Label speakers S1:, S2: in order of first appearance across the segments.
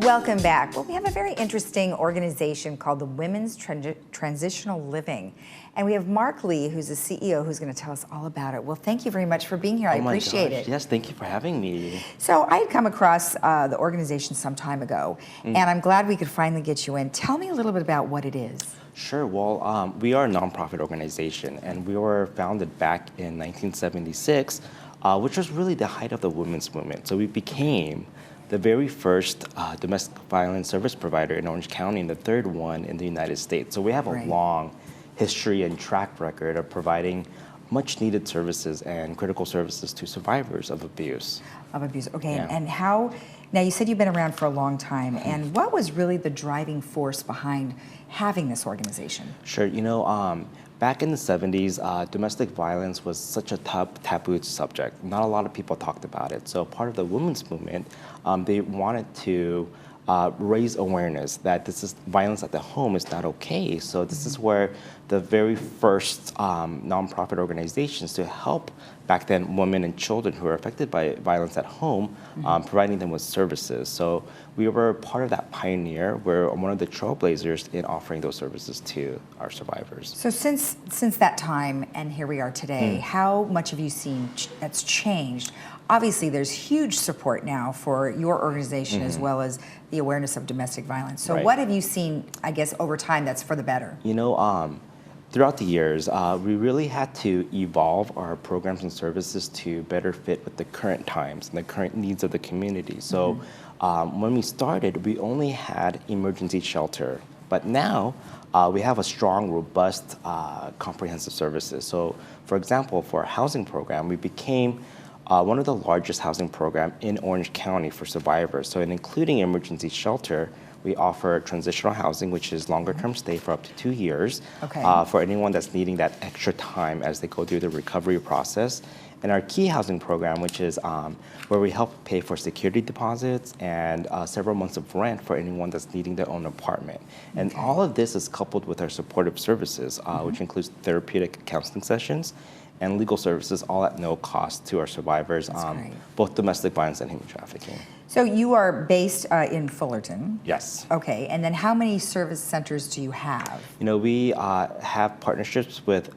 S1: Welcome back. Well, we have a very interesting organization called the Women's Transitional Living. And we have Mark Lee, who's the CEO, who's going to tell us all about it. Well, thank you very much for being here. I appreciate it.
S2: Yes, thank you for having me.
S1: So I had come across the organization some time ago, and I'm glad we could finally get you in. Tell me a little bit about what it is.
S2: Sure. Well, we are a nonprofit organization, and we were founded back in 1976, which was really the height of the women's movement. So we became the very first domestic violence service provider in Orange County and the third one in the United States. So we have a long history and track record of providing much needed services and critical services to survivors of abuse.
S1: Okay.
S2: Yeah.
S1: And how, now you said you've been around for a long time, and what was really the driving force behind having this organization?
S2: Sure. You know, back in the 70s, domestic violence was such a taboo subject. Not a lot of people talked about it. So part of the women's movement, they wanted to raise awareness that this is violence at the home is not okay. So this is where the very first nonprofit organizations to help back then women and children who were affected by violence at home, providing them with services. So we were part of that pioneer. We're one of the trailblazers in offering those services to our survivors.
S1: So since that time and here we are today, how much have you seen that's changed? Obviously, there's huge support now for your organization as well as the awareness of domestic violence. So what have you seen, I guess, over time that's for the better?
S2: You know, throughout the years, we really had to evolve our programs and services to better fit with the current times and the current needs of the community. So when we started, we only had emergency shelter, but now we have a strong, robust, comprehensive services. So for example, for our housing program, we became one of the largest housing program in Orange County for survivors. So in including emergency shelter, we offer transitional housing, which is longer term stay for up to 2 years for anyone that's needing that extra time as they go through the recovery process. And our key housing program, which is where we help pay for security deposits and several months of rent for anyone that's needing their own apartment. And all of this is coupled with our supportive services, which includes therapeutic counseling sessions and legal services, all at no cost to our survivors, both domestic violence and human trafficking.
S1: So you are based in Fullerton?
S2: Yes.
S1: Okay, and then how many service centers do you have?
S2: You know, we have partnerships with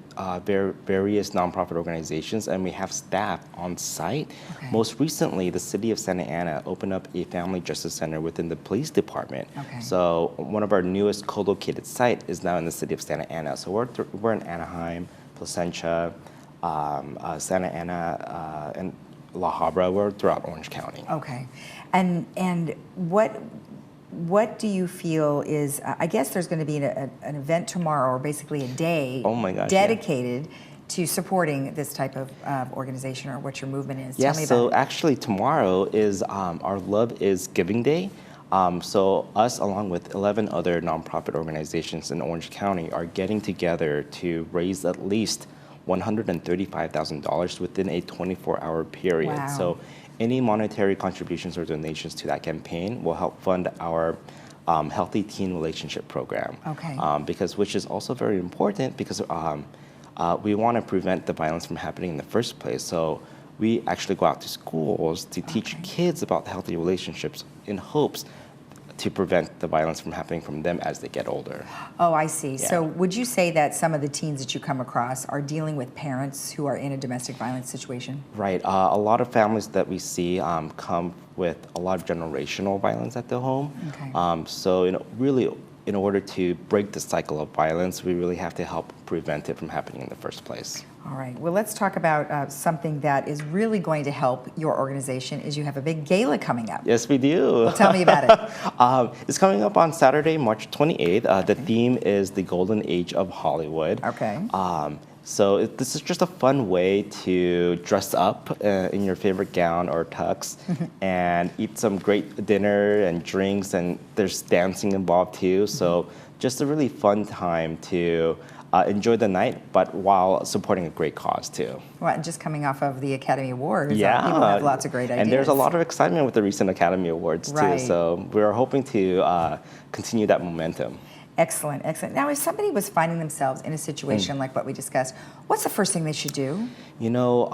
S2: various nonprofit organizations, and we have staff on site. Most recently, the city of Santa Ana opened up a family justice center within the police department. So one of our newest co-located site is now in the city of Santa Ana. So we're in Anaheim, Placentia, Santa Ana, and La Habra. We're throughout Orange County.
S1: Okay, and what do you feel is? I guess there's going to be an event tomorrow, or basically a day dedicated to supporting this type of organization, or what your movement is.
S2: Yes.
S1: Tell me about
S2: So
S1: it.
S2: actually, tomorrow is our Love is Giving Day. So us, along with 11 other nonprofit organizations in Orange County, are getting together to raise at least $135,000 within a 24-hour period. So any monetary contributions or donations to that campaign will help fund our Healthy Teen Relationship Program. Which is also very important because we want to prevent the violence from happening in the first place. So we actually go out to schools to teach kids about healthy relationships in hopes to prevent the violence from happening from them as they get older.
S1: Oh, I see. So would you say that some of the teens that you come across are dealing with parents who are in a domestic violence situation?
S2: Right. A lot of families that we see come with a lot of generational violence at the home. So really, in order to break the cycle of violence, we really have to help prevent it from happening in the first place.
S1: All right. Well, let's talk about something that is really going to help your organization. Is you have a big gala coming up.
S2: Yes, we do.
S1: Well, tell me about it.
S2: It's coming up on Saturday, March 28th. The theme is the Golden Age of Hollywood. So this is just a fun way to dress up in your favorite gown or tux and eat some great dinner and drinks, and there's dancing involved too. So just a really fun time to enjoy the night, but while supporting a great cause too.
S1: Well, and just coming off of the Academy Awards, people have lots of great ideas.
S2: And there's a lot of excitement with the recent Academy Awards too. So we're hoping to continue that momentum.
S1: Excellent, excellent. Now, if somebody was finding themselves in a situation like what we discussed, what's the first thing they should do?
S2: You know,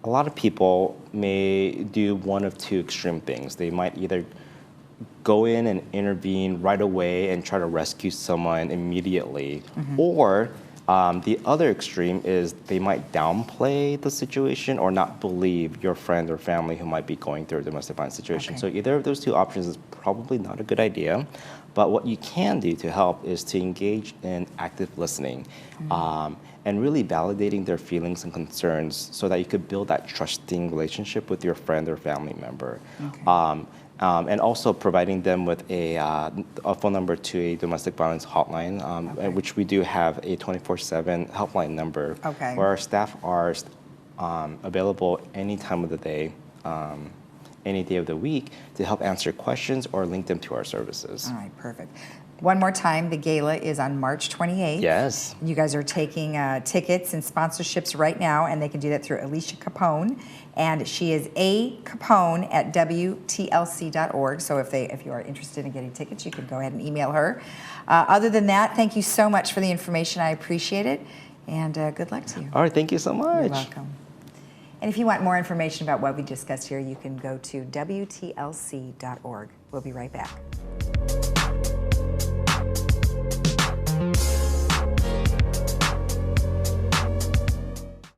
S2: a lot of people may do one of two extreme things. They might either go in and intervene right away and try to rescue someone immediately. Or the other extreme is they might downplay the situation or not believe your friend or family who might be going through a domestic violence situation.
S1: Okay.
S2: So either of those two options is probably not a good idea. But what you can do to help is to engage in active listening and really validating their feelings and concerns so that you could build that trusting relationship with your friend or family member.
S1: Okay.
S2: And also providing them with a phone number to a domestic violence hotline, which we do have a 24/7 helpline number
S1: Okay.
S2: where our staff are available any time of the day, any day of the week to help answer questions or link them to our services.
S1: All right, perfect. One more time, the gala is on March 28th.
S2: Yes.
S1: You guys are taking tickets and sponsorships right now, and they can do that through Alicia Capone. And she is A. Capone at WTLC.org. So if you are interested in getting tickets, you can go ahead and email her. Other than that, thank you so much for the information. I appreciate it. And good luck to you.
S2: All right, thank you so much.
S1: You're welcome. And if you want more information about what we discussed here, you can go to WTLC.org. We'll be right back.